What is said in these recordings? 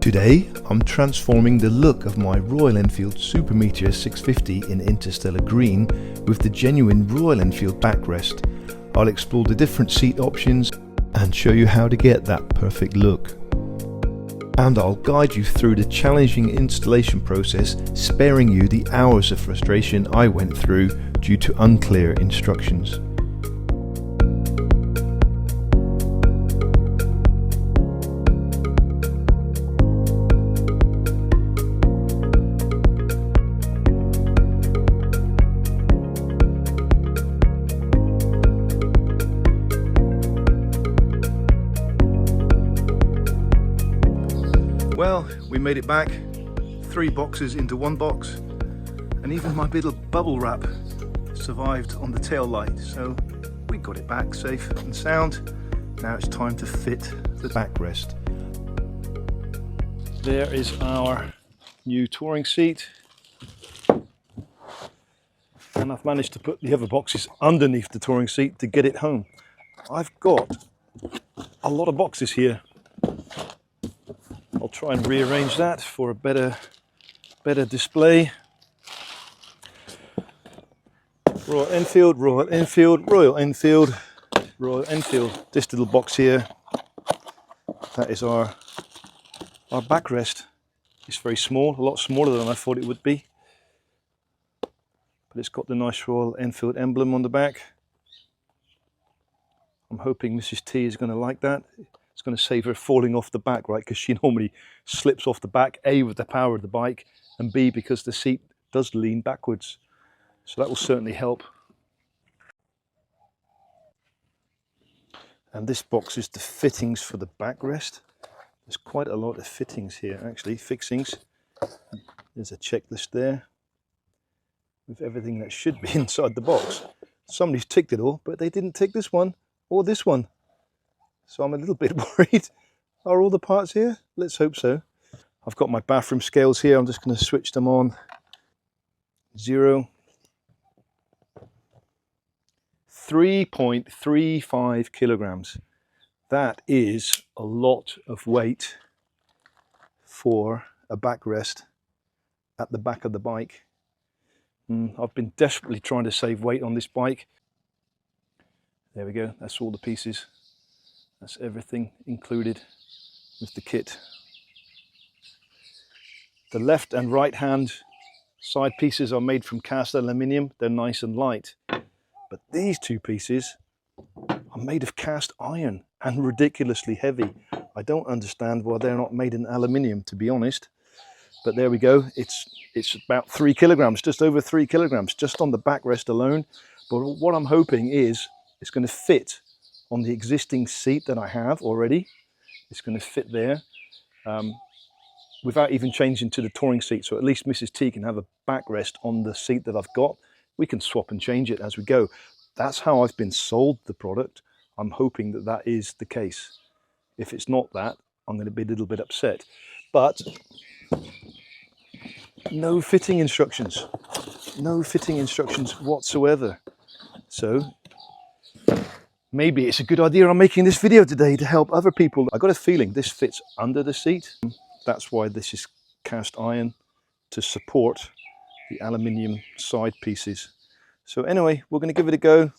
Today, I'm transforming the look of my Royal Enfield Super Meteor 650 in Interstellar Green with the genuine Royal Enfield backrest. I'll explore the different seat options and show you how to get that perfect look. And I'll guide you through the challenging installation process, sparing you the hours of frustration I went through due to unclear instructions. Well, we made it back, 3 boxes into 1 box, and even my little bubble wrap survived on the tail light, so we got it back safe and sound. Now it's time to fit the backrest. There is our new touring seat, and I've managed to put the other boxes underneath the touring seat to get it home. I've got a lot of boxes here. I'll try and rearrange that for a better display. Royal Enfield, Royal Enfield, Royal Enfield, Royal Enfield. This little box here, that is our backrest. It's very small, a lot smaller than I thought it would be. But it's got the nice Royal Enfield emblem on the back. I'm hoping Mrs. T is going to like that. It's going to save her falling off the back, right? Because she normally slips off the back, A, with the power of the bike, and B, because the seat does lean backwards. So that will certainly help. And this box is the fittings for the backrest. There's quite a lot of fittings here, actually, fixings. There's a checklist there with everything that should be inside the box. Somebody's ticked it all, but they didn't tick this one or this one. So I'm a little bit worried. Are all the parts here? Let's hope so. I've got my bathroom scales here. I'm just going to switch them on. 0. 3.35 kilograms. That is a lot of weight for a backrest at the back of the bike. I've been desperately trying to save weight on this bike. There we go. That's all the pieces. That's everything included with the kit. The left and right hand side pieces are made from cast aluminium. They're nice and light. But these 2 pieces are made of cast iron and ridiculously heavy. I don't understand why they're not made in aluminium, to be honest. But there we go. It's about 3 kilograms, just over 3 kilograms, just on the backrest alone. But what I'm hoping is it's going to fit on the existing seat that I have already. It's going to fit there without even changing to the touring seat. So at least Mrs. T can have a backrest on the seat that I've got. We can swap and change it as we go. That's how I've been sold the product. I'm hoping that that is the case. If it's not that, I'm going to be a little bit upset. But no fitting instructions. No fitting instructions whatsoever. So maybe it's a good idea I'm making this video today to help other people. I got a feeling this fits under the seat. That's why this is cast iron, to support the aluminium side pieces. So anyway, we're going to give it a go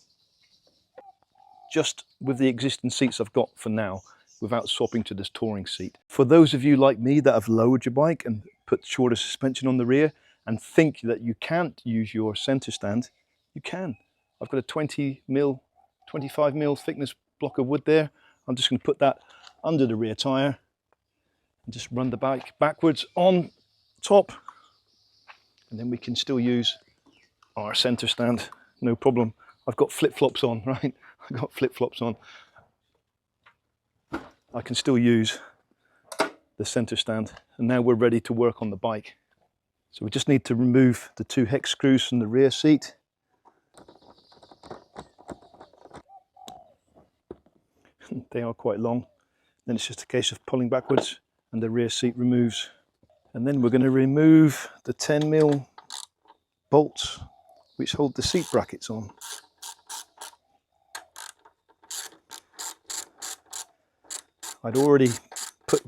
just with the existing seats I've got for now, without swapping to this touring seat. For those of you like me that have lowered your bike and put shorter suspension on the rear and think that you can't use your center stand, you can. I've got a 25 mil thickness block of wood there. I'm just going to put that under the rear tire and just run the bike backwards on top, and then we can still use our center stand, no problem. I've got flip-flops on, right? I've got flip-flops on. I can still use the center stand, and now we're ready to work on the bike. So we just need to remove the 2 hex screws from the rear seat. They are quite long. Then it's just a case of pulling backwards and the rear seat removes. And then we're going to remove the 10 mil bolts which hold the seat brackets on. I'd already put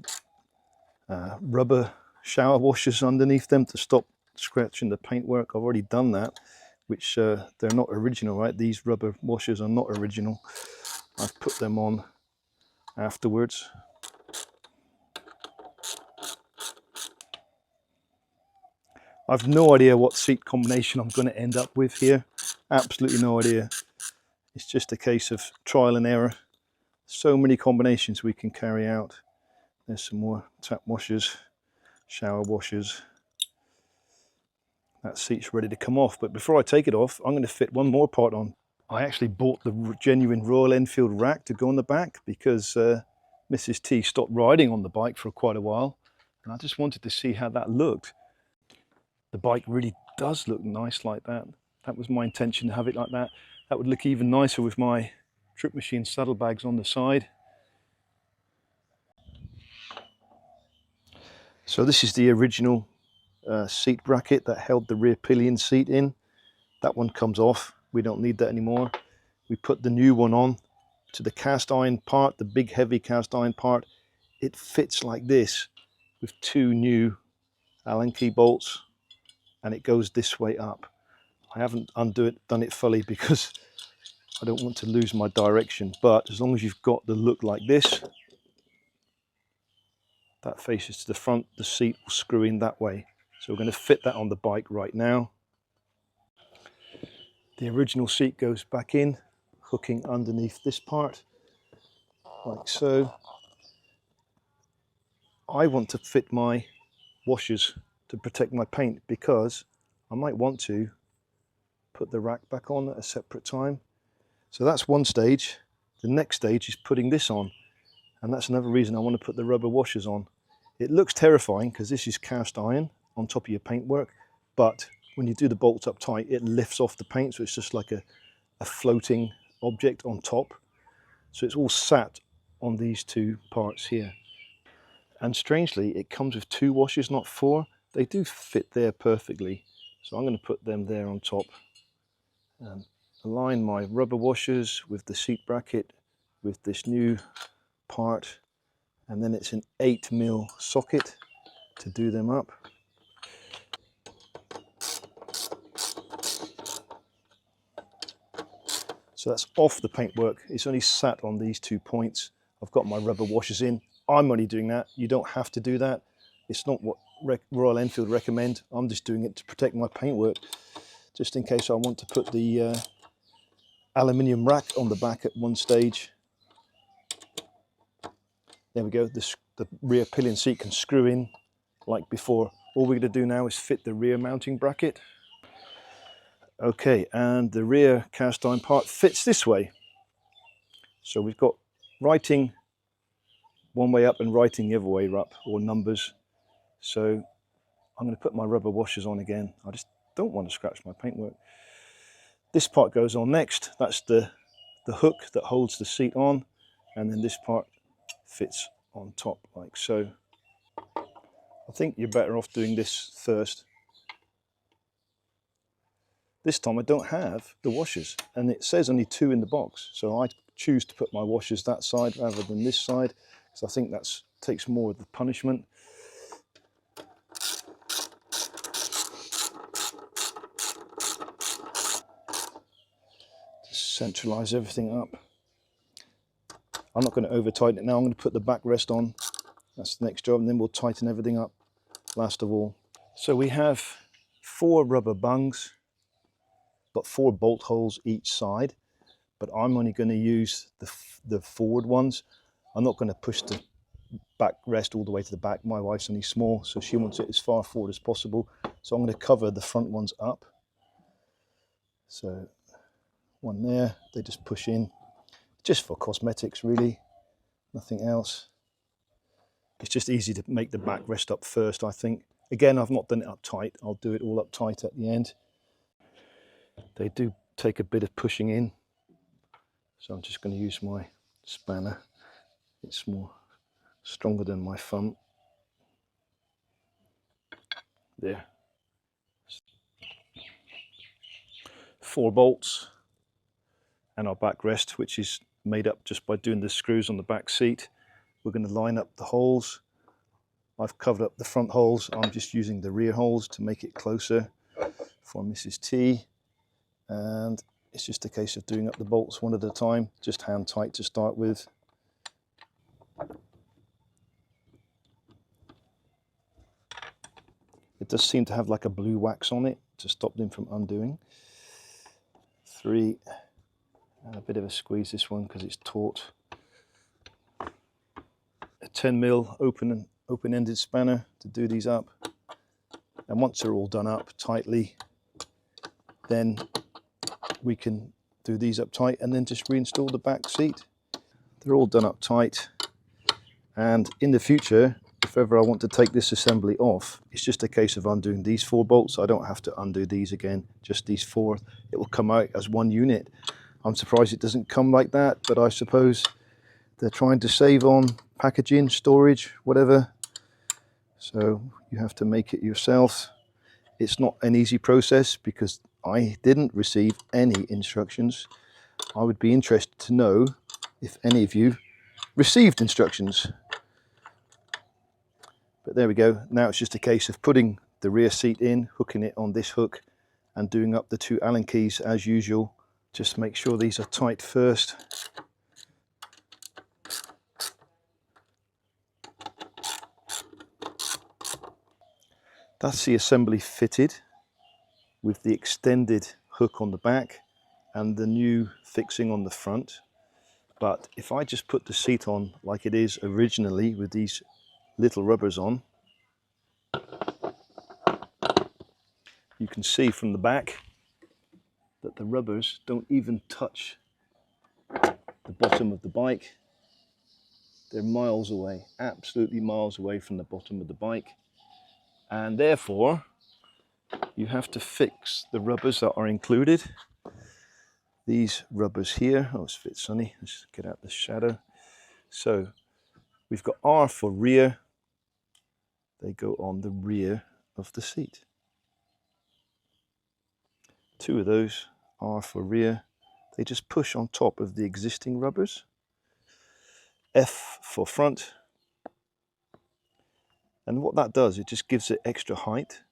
rubber shower washers underneath them to stop scratching the paintwork. I've already done that, which they're not original, right? These rubber washers are not original. I've put them on afterwards. I've no idea what seat combination I'm going to end up with here. Absolutely no idea. It's just a case of trial and error. So many combinations we can carry out. There's some more tap washers, shower washers. That seat's ready to come off, but before I take it off, I'm going to fit one more part on. I actually bought the genuine Royal Enfield rack to go on the back because Mrs. T stopped riding on the bike for quite a while, and I just wanted to see how that looked. The bike really does look nice like that. That was my intention, to have it like that. That would look even nicer with my Trip Machine saddlebags on the side. So this is the original seat bracket that held the rear pillion seat in. That one comes off. We don't need that anymore. We put the new one on to the cast iron part, the big heavy cast iron part. It fits like this with two new Allen key bolts, and it goes this way up. I haven't done it fully because I don't want to lose my direction, but as long as you've got the look like this, that faces to the front, the seat will screw in that way. So we're going to fit that on the bike right now. The original seat goes back in, hooking underneath this part, like so. I want to fit my washers to protect my paint because I might want to put the rack back on at a separate time. So that's one stage. The next stage is putting this on, and that's another reason I want to put the rubber washers on. It looks terrifying because this is cast iron on top of your paintwork, but when you do the bolts up tight, it lifts off the paint, so it's just like a floating object on top. So it's all sat on these two parts here. And strangely, it comes with two washers, not four. They do fit there perfectly. So I'm going to put them there on top and align my rubber washers with the seat bracket with this new part. And then it's an 8mm socket to do them up. So that's off the paintwork. It's only sat on these 2 points. I've got my rubber washers in. I'm only doing that. You don't have to do that. It's not what Royal Enfield recommend. I'm just doing it to protect my paintwork, just in case I want to put the aluminium rack on the back at one stage. There we go. The rear pillion seat can screw in like before. All we're going to do now is fit the rear mounting bracket. Okay, and the rear cast iron part fits this way. So we've got writing one way up and writing the other way up, or numbers. So I'm going to put my rubber washers on again. I just don't want to scratch my paintwork. This part goes on next. That's the hook that holds the seat on, and then this part fits on top like so. I think you're better off doing this first. This time I don't have the washers, and it says only 2 in the box, so I choose to put my washers that side rather than this side, because I think that takes more of the punishment. Just centralize everything up. I'm not going to over tighten it now. I'm going to put the backrest on. That's the next job, and then we'll tighten everything up last of all. So we have 4 rubber bungs, got 4 bolt holes each side, but I'm only going to use the forward ones. I'm not going to push the backrest all the way to the back. My wife's only small, so she wants it as far forward as possible. So I'm going to cover the front ones up. So one there, they just push in, just for cosmetics really, nothing else. It's just easy to make the backrest up first, I think. Again, I've not done it up tight. I'll do it all up tight at the end. They do take a bit of pushing in, so I'm just going to use my spanner. It's more stronger than my thumb. There. 4 bolts and our backrest, which is made up just by doing the screws on the back seat. We're going to line up the holes. I've covered up the front holes. I'm just using the rear holes to make it closer for Mrs. T. And it's just a case of doing up the bolts one at a time, just hand tight to start with. It does seem to have like a blue wax on it to stop them from undoing. 3, and a bit of a squeeze this one because it's taut. A 10mm open-ended spanner to do these up. And once they're all done up tightly, then we can do these up tight and then just reinstall the back seat. They're all done up tight, and in the future, if ever I want to take this assembly off, it's just a case of undoing these 4 bolts. I don't have to undo these again, just these 4. It will come out as one unit. I'm surprised it doesn't come like that, but I suppose they're trying to save on packaging, storage, whatever. So you have to make it yourself. It's not an easy process because I didn't receive any instructions. I would be interested to know if any of you received instructions. But there we go. Now it's just a case of putting the rear seat in, hooking it on this hook, and doing up the 2 Allen keys as usual. Just make sure these are tight first. That's the assembly fitted with the extended hook on the back and the new fixing on the front. But if I just put the seat on like it is originally with these little rubbers on, you can see from the back that the rubbers don't even touch the bottom of the bike. They're miles away, absolutely miles away from the bottom of the bike. And therefore, you have to fix the rubbers that are included. These rubbers here, oh, it's a bit sunny, let's get out the shadow. So we've got R for rear. They go on the rear of the seat. 2 of those are for rear. They just push on top of the existing rubbers. F for front. And what that does, it just gives it extra height.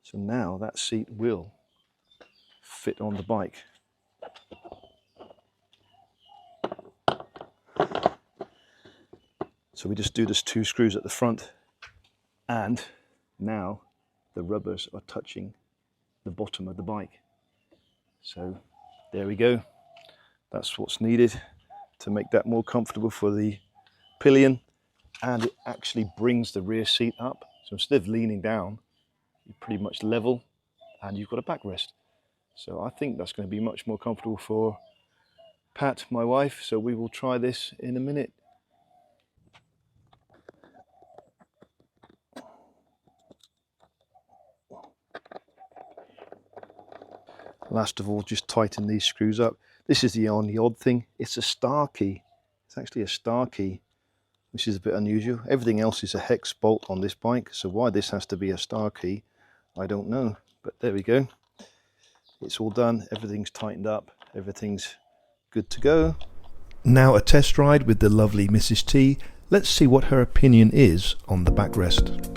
So now that seat will fit on the bike. So we just do this 2 screws at the front, and now the rubbers are touching the bottom of the bike. So there we go. That's what's needed to make that more comfortable for the pillion, and it actually brings the rear seat up. So instead of leaning down, you're pretty much level and you've got a backrest. So I think that's going to be much more comfortable for Pat, my wife. So we will try this in a minute. Last of all, just tighten these screws up. This is the only odd thing. It's a star key. It's actually a star key, which is a bit unusual. Everything else is a hex bolt on this bike. So why this has to be a star key, I don't know. But there we go. It's all done. Everything's tightened up. Everything's good to go. Now a test ride with the lovely Mrs. T. Let's see what her opinion is on the backrest.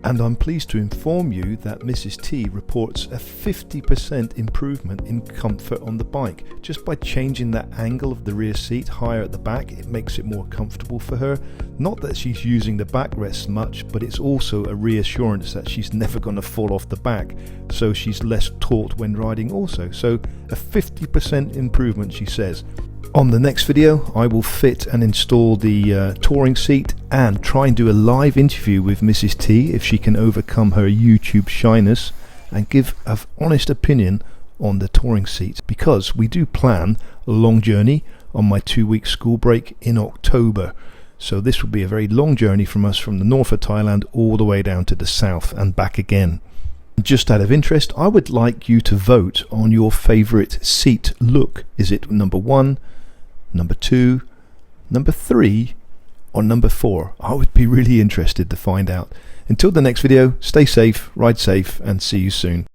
And I'm pleased to inform you that Mrs. T reports a 50% improvement in comfort on the bike. Just by changing that angle of the rear seat higher at the back, it makes it more comfortable for her. Not that she's using the backrest much, but it's also a reassurance that she's never going to fall off the back, so she's less taut when riding also. So a 50% improvement, she says. On the next video, I will fit and install the touring seat and try and do a live interview with Mrs. T if she can overcome her YouTube shyness and give an honest opinion on the touring seat, because we do plan a long journey on my 2-week school break in October. So this will be a very long journey from us from the north of Thailand all the way down to the south and back again. Just out of interest, I would like you to vote on your favourite seat look. Is it number 1, number 2, number 3, or number 4? I would be really interested to find out. Until the next video, stay safe, ride safe, and see you soon.